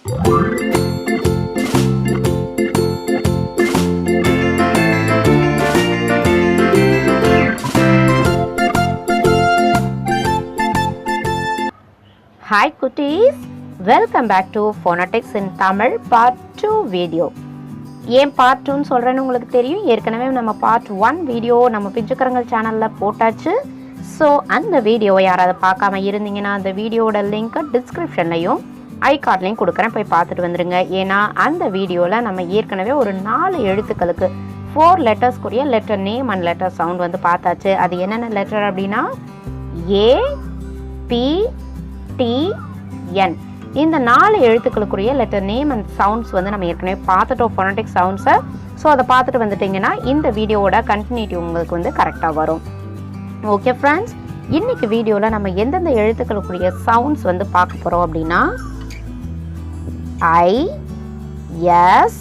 Hi cuties, welcome back to Phonetics in Tamil part 2 video. ஏன் part 2 சொல்றேன்னு உங்களுக்கு தெரியும். ஏற்கனவே நம்ம part 1 வீடியோ நம்ம பிஞ்சுக்கரங்கள் சேனல்ல போட்டாச்சு. ஸோ அந்த வீடியோவை யாராவது பார்க்காம இருந்தீங்கன்னா அந்த வீடியோட லிங்க்கை டிஸ்கிரிப்ஷன்லையும் ஐகார்ட்லையும் கொடுக்குறேன், போய் பார்த்துட்டு வந்துடுங்க. ஏன்னா அந்த வீடியோவில் நம்ம ஏற்கனவே ஒரு 4 எழுத்துக்களுக்கு 4 லெட்டர்ஸ்க்குரிய letter name and letter sound வந்து பார்த்தாச்சு. அது என்னென்ன லெட்டர் அப்படின்னா ஏ, பி, டி, என். இந்த 4 எழுத்துக்களுக்குரிய லெட்டர் நேம் அண்ட் சவுண்ட்ஸ் வந்து நம்ம ஏற்கனவே பார்த்துட்டோம் ஃபோனடிக் சவுண்ட்ஸை. ஸோ அதை பார்த்துட்டு வந்துட்டிங்கன்னா இந்த வீடியோவோட கண்டினியூட்டி உங்களுக்கு வந்து கரெக்டாக வரும். ஓகே ஃப்ரெண்ட்ஸ், இன்னைக்கு வீடியோவில் நம்ம எந்தெந்த எழுத்துக்களுக்குரிய சவுண்ட்ஸ் வந்து பார்க்க போகிறோம் அப்படின்னா I, S,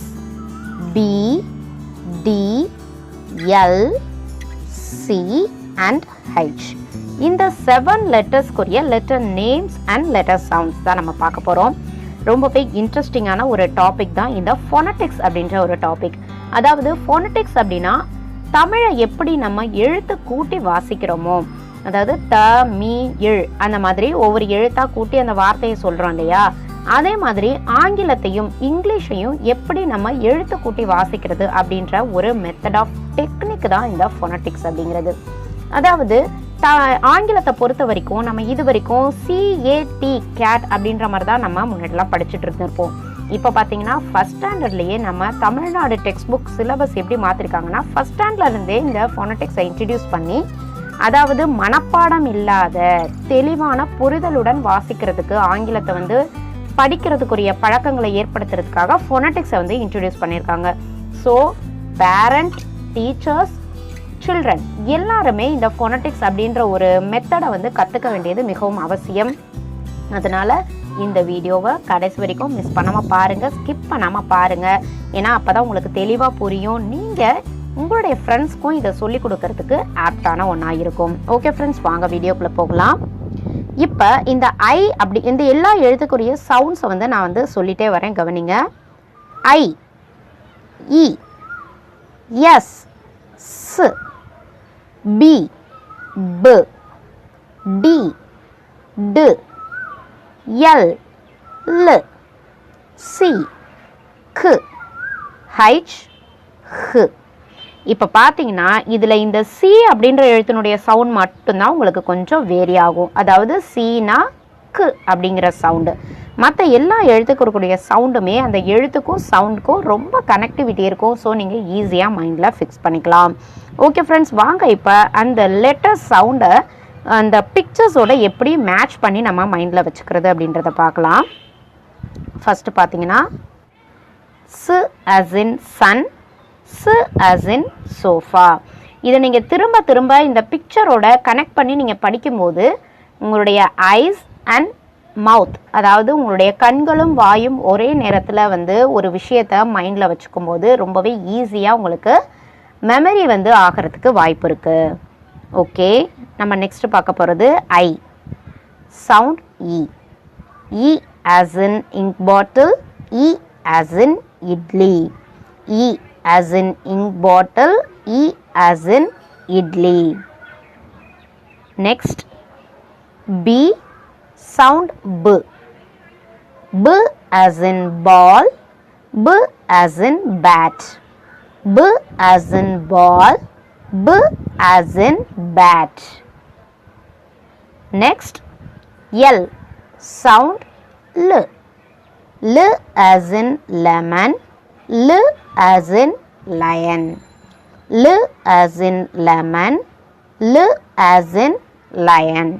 P, T, L, C and H. இந்த 7 லெட்டர்ஸ்க்குரிய letter names and letter sounds தான் நம்ம பார்க்க போகிறோம். ரொம்பவே இன்ட்ரெஸ்டிங்கான ஒரு டாபிக் தான் இந்த ஃபோனடிக்ஸ் அப்படின்ற ஒரு டாபிக். அதாவது ஃபோனடிக்ஸ் அப்படின்னா தமிழை எப்படி நம்ம எழுத்து கூட்டி வாசிக்கிறோமோ, அதாவது த, மீ, இழ் அந்த மாதிரி ஒவ்வொரு எழுத்தாக கூட்டி அந்த வார்த்தையை சொல்கிறோம் இல்லையா, அதே மாதிரி ஆங்கிலத்தையும் இங்கிலீஷையும் எப்படி நம்ம எழுத்து கூட்டி வாசிக்கிறது அப்படின்ற ஒரு மெத்தட் ஆஃப் டெக்னிக் தான் இந்த ஃபோனடிக்ஸ் அப்படிங்கிறது. அதாவது ஆங்கிலத்தை பொறுத்த வரைக்கும் நம்ம இது வரைக்கும் CAT கேட் அப்படின்ற மாதிரி தான் நம்ம முன்னாடிலாம் படிச்சுட்டு இருந்திருப்போம். இப்போ பார்த்தீங்கன்னா ஃபர்ஸ்ட் ஸ்டாண்டர்ட்லேயே நம்ம தமிழ்நாடு டெக்ஸ்ட் புக் சிலபஸ் எப்படி மாற்றிருக்காங்கன்னா ஃபர்ஸ்ட் ஸ்டாண்டர்ட்லேருந்தே இந்த ஃபோனடிக்ஸை இன்ட்ரடியூஸ் பண்ணி, அதாவது மனப்பாடம் இல்லாத தெளிவான புரிதலுடன் வாசிக்கிறதுக்கு ஆங்கிலத்தை வந்து படிக்கிறதுக்குரிய பழக்கங்களை ஏற்படுத்துறதுக்காக ஃபோனடிக்ஸை வந்து இன்ட்ரடியூஸ் பண்ணியிருக்காங்க. ஸோ பேரண்ட், டீச்சர்ஸ், சில்ட்ரன் எல்லாருமே இந்த ஃபோனடிக்ஸ் அப்படின்ற ஒரு மெத்தடை வந்து கற்றுக்க வேண்டியது மிகவும் அவசியம். அதனால இந்த வீடியோவை கடைசி வரைக்கும் மிஸ் பண்ணாமல் பாருங்கள், ஸ்கிப் பண்ணாமல் பாருங்கள். ஏன்னா அப்போ தான் உங்களுக்கு தெளிவாக புரியும். நீங்கள் உங்களுடைய ஃப்ரெண்ட்ஸ்க்கும் இதை சொல்லிக் கொடுக்கறதுக்கு ஆப்டான ஒன்றா இருக்கும். ஓகே ஃப்ரெண்ட்ஸ், வாங்க வீடியோக்குள்ளே போகலாம். இப்போ இந்த ஐ அப்படி இந்த எல்லா எழுத்துக்குரிய சவுண்ட்ஸை வந்து நான் வந்து சொல்லிகிட்டே வரேன், கவனிங்க. ஐ, இ, எஸ், ஸ், பி, ப, டி, டு, எல், ல், சி, க், ஹெச், ஹ். இப்போ பார்த்தீங்கன்னா இதில் இந்த சி அப்படின்ற எழுத்தினுடைய சவுண்ட் மட்டும்தான் உங்களுக்கு கொஞ்சம் வேரி ஆகும். அதாவது சீனா கு அப்படிங்கிற சவுண்டு. மற்ற எல்லா எழுத்துக்களுடைய சவுண்டுமே அந்த எழுத்துக்கும் சவுண்டுக்கும் ரொம்ப கனெக்டிவிட்டி இருக்கும். ஸோ நீங்கள் ஈஸியாக மைண்டில் ஃபிக்ஸ் பண்ணிக்கலாம். ஓகே ஃப்ரெண்ட்ஸ், வாங்க இப்போ அந்த லெட்டர் சவுண்டை அந்த பிக்சர்ஸோட எப்படி மேட்ச் பண்ணி நம்ம மைண்டில் வச்சுக்கிறது அப்படின்றத பார்க்கலாம். ஃபஸ்ட்டு பார்த்தீங்கன்னா ஸ் as in சன், ஸ் as in சோஃபா. இதை நீங்கள் திரும்ப திரும்ப இந்த பிக்சரோட கனெக்ட் பண்ணி நீங்கள் படிக்கும்போது உங்களுடைய ஐஸ் அண்ட் மவுத், அதாவது உங்களுடைய கண்களும் வாயும் ஒரே நேரத்தில் வந்து ஒரு விஷயத்தை மைண்டில் வச்சுக்கும் போது ரொம்பவே ஈஸியாக உங்களுக்கு மெமரி வந்து ஆகிறதுக்கு வாய்ப்பு இருக்குது. ஓகே, நம்ம நெக்ஸ்ட் பார்க்க போகிறது ஐ. சவுண்ட் இ. இ as in ink bottle, இ as in இட்லி. இ as in ink bottle, இ as in idli. Next B. Sound B. B as in ball, B as in bat. B as in ball, B as in bat. Next, L. Sound L. L as in lemon, L as in lion. L as in lemon, L as in lion.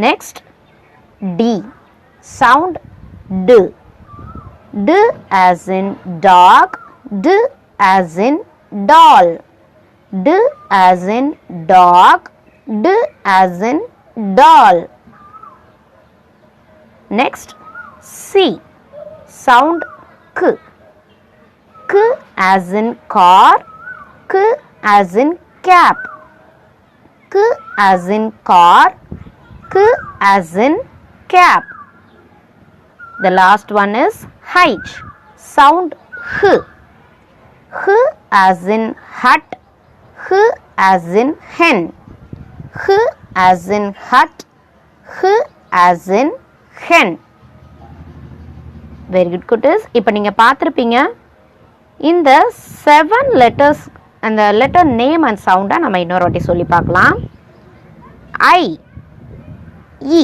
Next, D. Sound D. D as in dog, D as in doll. D as in dog, D as in doll. Next, C. Sound K. K as in car, K as in cap. K as in car, K as in cap. The last one is H. Sound H. H as in hut. H as in hen. H as in hut. H as in hen. Very good cuties. இப்போ நீங்க பார்த்திருப்பீங்க இந்த 7 letters அந்த letter name and sound நம்ம இன்னொரு வாட்டி சொல்லி பார்க்கலாம். I, E,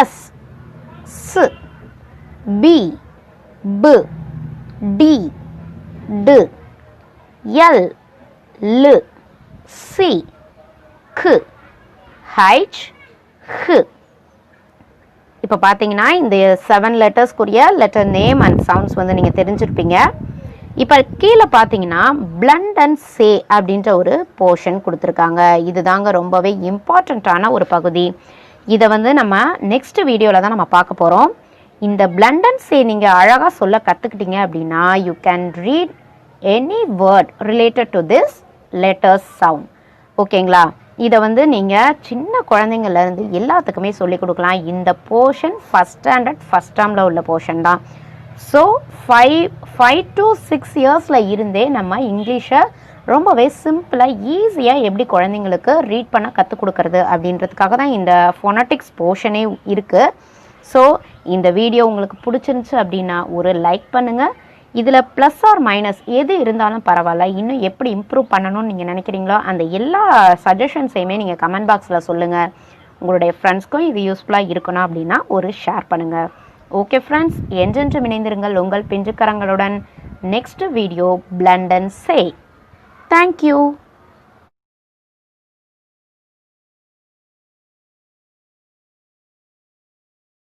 S, S, B, B, D, D, L, L, C, K, H, H. இப்போ பார்த்தீங்கன்னா இந்த 7 லெட்டர்ஸ்க்குரிய லெட்டர் நேம் அண்ட் சவுண்ட்ஸ் வந்து நீங்கள் தெரிஞ்சிருப்பீங்க. இப்போ கீழே பார்த்தீங்கன்னா பிளண்ட் அண்ட் சே அப்படின்ற ஒரு போர்ஷன் கொடுத்துருக்காங்க. இது தாங்க ரொம்பவே இம்பார்ட்டண்ட்டான ஒரு பகுதி. இதை வந்து நம்ம நெக்ஸ்ட் வீடியோவில் தான் நம்ம பார்க்க போகிறோம். இந்த பிளண்ட் அண்ட் சே நீங்கள் அழகாக சொல்ல கற்றுக்கிட்டீங்க அப்படின்னா you can read any word related to this letters sound. ஓகேங்களா? இதை வந்து நீங்கள் சின்ன குழந்தைங்கள்லேருந்து எல்லாத்துக்குமே சொல்லிக் கொடுக்கலாம். இந்த போர்ஷன் ஃபஸ்ட் ஸ்டாண்டர்ட் ஃபஸ்ட் டேர்மில் உள்ள போர்ஷன் தான். ஸோ 5 to 6 இயர்ஸில் இருந்தே நம்ம இங்கிலீஷை ரொம்பவே சிம்பிளாக ஈஸியாக எப்படி குழந்தைங்களுக்கு ரீட் பண்ண கற்றுக் கொடுக்கறது அப்படின்றதுக்காக தான் இந்த ஃபோனட்டிக்ஸ் போர்ஷனே இருக்குது. ஸோ இந்த வீடியோ உங்களுக்கு பிடிச்சிருந்துச்சு அப்படின்னா ஒரு லைக் பண்ணுங்கள். இதில் ப்ளஸ் ஆர் மைனஸ் எது இருந்தாலும் பரவாயில்ல, இன்னும் எப்படி இம்ப்ரூவ் பண்ணணும்னு நீங்கள் நினைக்கிறீங்களோ அந்த எல்லா சஜஷன்ஸையுமே நீங்கள் கமெண்ட் பாக்ஸில் சொல்லுங்கள். உங்களுடைய ஃப்ரெண்ட்ஸ்க்கும் இது யூஸ்ஃபுல்லாக இருக்கணும் அப்படின்னா ஒரு ஷேர் பண்ணுங்கள். ஓகே ஃப்ரெண்ட்ஸ், என்றென்றும் இணைந்திருங்கள் உங்கள் பிஞ்சுக்கரங்களுடன். Next video blend and say. Thank you.